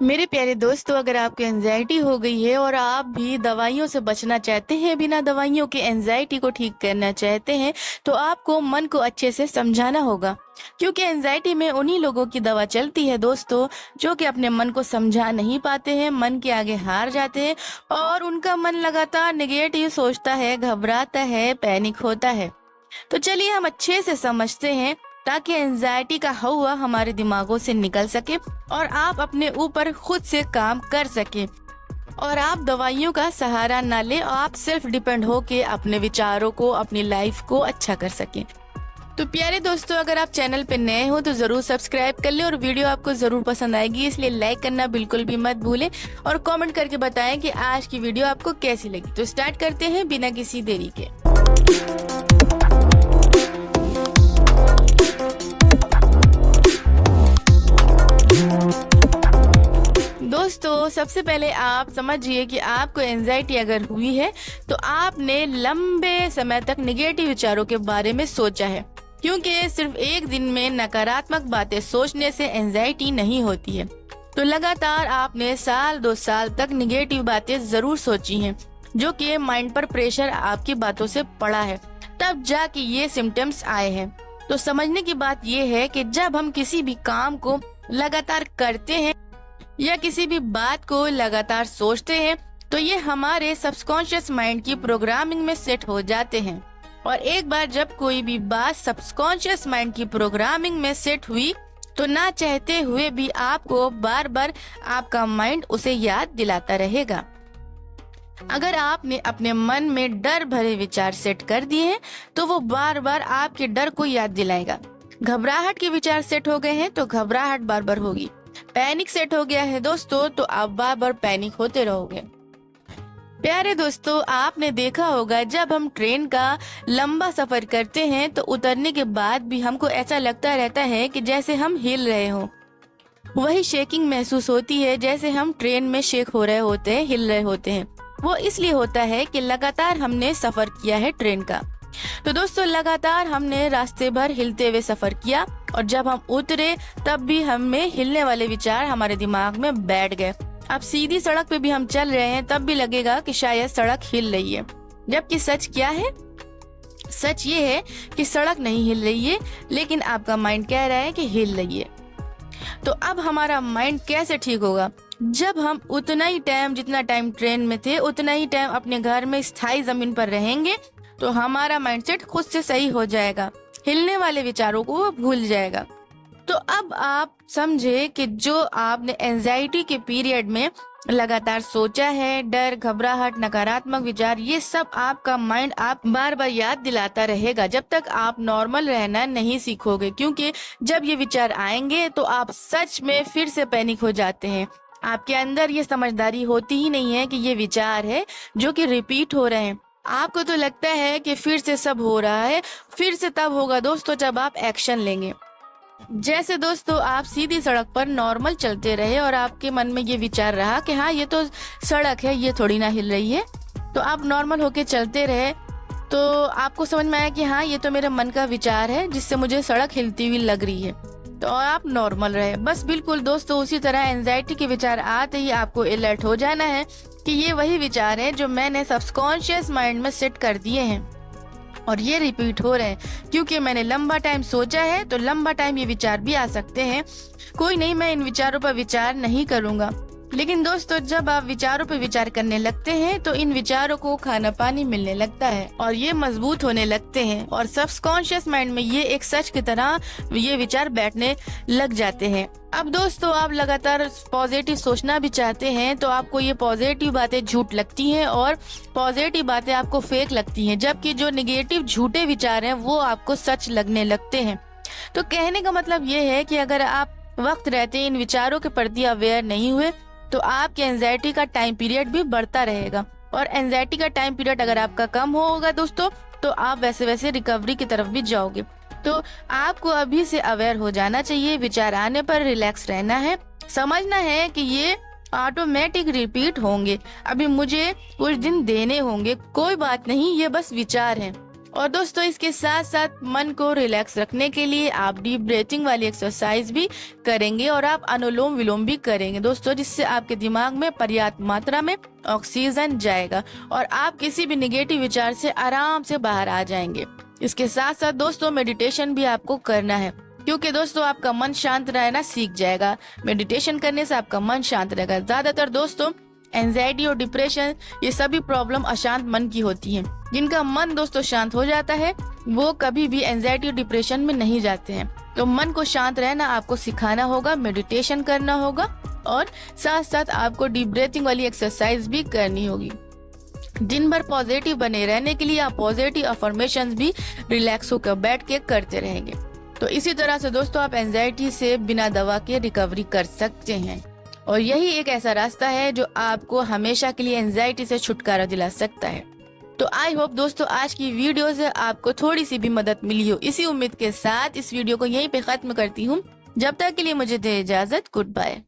मेरे प्यारे दोस्तों, अगर आपको एंजाइटी हो गई है और आप भी दवाइयों से बचना चाहते हैं, बिना दवाइयों के एंजाइटी को ठीक करना चाहते हैं, तो आपको मन को अच्छे से समझाना होगा। क्योंकि एंजाइटी में उन्हीं लोगों की दवा चलती है दोस्तों, जो कि अपने मन को समझा नहीं पाते हैं, मन के आगे हार जाते हैं और उनका मन लगातार नेगेटिव सोचता है, घबराता है, पैनिक होता है। तो चलिए हम अच्छे से समझते हैं, ताकि एंजाइटी का हवा हमारे दिमागों से निकल सके और आप अपने ऊपर खुद से काम कर सके और आप दवाइयों का सहारा ना ले और आप सेल्फ डिपेंड होके अपने विचारों को, अपनी लाइफ को अच्छा कर सके। तो प्यारे दोस्तों, अगर आप चैनल पे नए हो तो जरूर सब्सक्राइब कर ले और वीडियो आपको जरूर पसंद आएगी, इसलिए लाइक करना बिल्कुल भी मत भूलें और कमेंट करके बताएं कि आज की वीडियो आपको कैसी लगी। तो स्टार्ट करते हैं बिना किसी देरी के। दोस्तों, सबसे पहले आप समझिए कि आपको एंजाइटी अगर हुई है तो आपने लंबे समय तक नेगेटिव विचारों के बारे में सोचा है। क्योंकि सिर्फ एक दिन में नकारात्मक बातें सोचने से एंजाइटी नहीं होती है। तो लगातार आपने साल 2 साल तक नेगेटिव बातें जरूर सोची हैं, जो कि माइंड पर प्रेशर आपकी बातों से पड़ा है, तब जाके ये सिम्टम्स आए हैं। तो समझने की बात ये है कि जब हम किसी भी काम को लगातार करते हैं या किसी भी बात को लगातार सोचते हैं, तो ये हमारे सबकॉन्शियस माइंड की प्रोग्रामिंग में सेट हो जाते हैं। और एक बार जब कोई भी बात सबकॉन्शियस माइंड की प्रोग्रामिंग में सेट हुई, तो ना चाहते हुए भी आपको बार बार आपका माइंड उसे याद दिलाता रहेगा। अगर आपने अपने मन में डर भरे विचार सेट कर दिए हैं, तो वो बार बार आपके डर को याद दिलाएगा। घबराहट के विचार सेट हो गए हैं तो घबराहट बार बार होगी। पैनिक सेट हो गया है दोस्तों, तो आप बार बार पैनिक होते रहोगे। प्यारे दोस्तों, आपने देखा होगा जब हम ट्रेन का लंबा सफर करते हैं तो उतरने के बाद भी हमको ऐसा लगता रहता है कि जैसे हम हिल रहे हो। वही शेकिंग महसूस होती है जैसे हम ट्रेन में शेक हो रहे होते हैं, हिल रहे होते हैं। वो इसलिए होता है कि लगातार हमने सफर किया है ट्रेन का। तो दोस्तों, लगातार हमने रास्ते भर हिलते हुए सफर किया और जब हम उतरे तब भी हमें हिलने वाले विचार हमारे दिमाग में बैठ गए। अब सीधी सड़क पे भी हम चल रहे हैं तब भी लगेगा कि शायद सड़क हिल रही है, जबकि सच क्या है? सच ये है कि सड़क नहीं हिल रही है, लेकिन आपका माइंड कह रहा है कि हिल रही है। तो अब हमारा माइंड कैसे ठीक होगा? जब हम उतना ही टाइम, जितना टाइम ट्रेन में थे, उतना ही टाइम अपने घर में स्थायी जमीन पर रहेंगे, तो हमारा माइंडसेट खुद से सही हो जाएगा, हिलने वाले विचारों को वो भूल जाएगा। तो अब आप समझे कि जो आपने एंजाइटी के पीरियड में लगातार सोचा है, डर, घबराहट, नकारात्मक विचार, ये सब आपका माइंड आप बार बार याद दिलाता रहेगा जब तक आप नॉर्मल रहना नहीं सीखोगे। क्योंकि जब ये विचार आएंगे तो आप सच में फिर से पैनिक हो जाते हैं। आपके अंदर ये समझदारी होती ही नहीं है कि ये विचार है जो कि रिपीट हो रहे हैं। आपको तो लगता है कि फिर से सब हो रहा है। फिर से तब होगा दोस्तों जब आप एक्शन लेंगे। जैसे दोस्तों, आप सीधी सड़क पर नॉर्मल चलते रहे और आपके मन में ये विचार रहा कि हाँ, ये तो सड़क है, ये थोड़ी ना हिल रही है। तो आप नॉर्मल होके चलते रहे तो आपको समझ में आया कि हाँ, ये तो मेरे मन का विचार है जिससे मुझे सड़क हिलती हुई लग रही है, तो आप नॉर्मल रहे। बस बिल्कुल दोस्तों उसी तरह एंजाइटी के विचार आते ही आपको अलर्ट हो जाना है कि ये वही विचार है जो मैंने सबकॉन्शियस माइंड में सेट कर दिए हैं और ये रिपीट हो रहे हैं। क्योंकि मैंने लंबा टाइम सोचा है तो लंबा टाइम ये विचार भी आ सकते हैं। कोई नहीं, मैं इन विचारों पर विचार नहीं करूंगा। लेकिन दोस्तों, जब आप विचारों पर विचार करने लगते हैं तो इन विचारों को खाना पानी मिलने लगता है और ये मजबूत होने लगते हैं और सबकॉन्शियस माइंड में ये एक सच की तरह ये विचार बैठने लग जाते हैं। अब दोस्तों, आप लगातार पॉजिटिव सोचना भी चाहते हैं तो आपको ये पॉजिटिव बातें झूठ लगती हैं और पॉजिटिव बातें आपको फेक लगती हैं, जबकि जो नेगेटिव झूठे विचार हैं वो आपको सच लगने लगते हैं। तो कहने का मतलब ये है कि अगर आप वक्त रहते इन विचारों के प्रति अवेयर नहीं हुए तो आपके एंजाइटी का टाइम पीरियड भी बढ़ता रहेगा। और एंजाइटी का टाइम पीरियड अगर आपका कम होगा दोस्तों, तो आप वैसे वैसे रिकवरी की तरफ भी जाओगे। तो आपको अभी से अवेयर हो जाना चाहिए। विचार आने पर रिलैक्स रहना है, समझना है कि ये ऑटोमेटिक रिपीट होंगे, अभी मुझे कुछ दिन देने होंगे, कोई बात नहीं, ये बस विचार हैं। और दोस्तों इसके साथ साथ मन को रिलैक्स रखने के लिए आप डीप ब्रीथिंग वाली एक्सरसाइज भी करेंगे और आप अनुलोम विलोम भी करेंगे दोस्तों, जिससे आपके दिमाग में पर्याप्त मात्रा में ऑक्सीजन जाएगा और आप किसी भी निगेटिव विचार से आराम से बाहर आ जाएंगे। इसके साथ साथ दोस्तों मेडिटेशन भी आपको करना है, क्योंकि दोस्तों आपका मन शांत रहना सीख जाएगा। मेडिटेशन करने से आपका मन शांत रहेगा। ज्यादातर दोस्तों एंजाइटी और डिप्रेशन ये सभी प्रॉब्लम अशांत मन की होती हैं। जिनका मन दोस्तों शांत हो जाता है वो कभी भी एंजाइटी और डिप्रेशन में नहीं जाते हैं। तो मन को शांत रहना आपको सिखाना होगा, मेडिटेशन करना होगा और साथ साथ आपको डीप ब्रीथिंग वाली एक्सरसाइज भी करनी होगी। दिन भर पॉजिटिव बने रहने के लिए आप पॉजिटिव अफर्मेशंस भी रिलैक्स होकर बैठ के करते रहेंगे। तो इसी तरह से दोस्तों आप एंजाइटी से बिना दवा के रिकवरी कर सकते हैं और यही एक ऐसा रास्ता है जो आपको हमेशा के लिए एंजाइटी से छुटकारा दिला सकता है। तो आई होप दोस्तों आज की वीडियो से आपको थोड़ी सी भी मदद मिली हो। इसी उम्मीद के साथ इस वीडियो को यहीं पे खत्म करती हूँ। जब तक के लिए मुझे दे इजाजत, गुड बाय।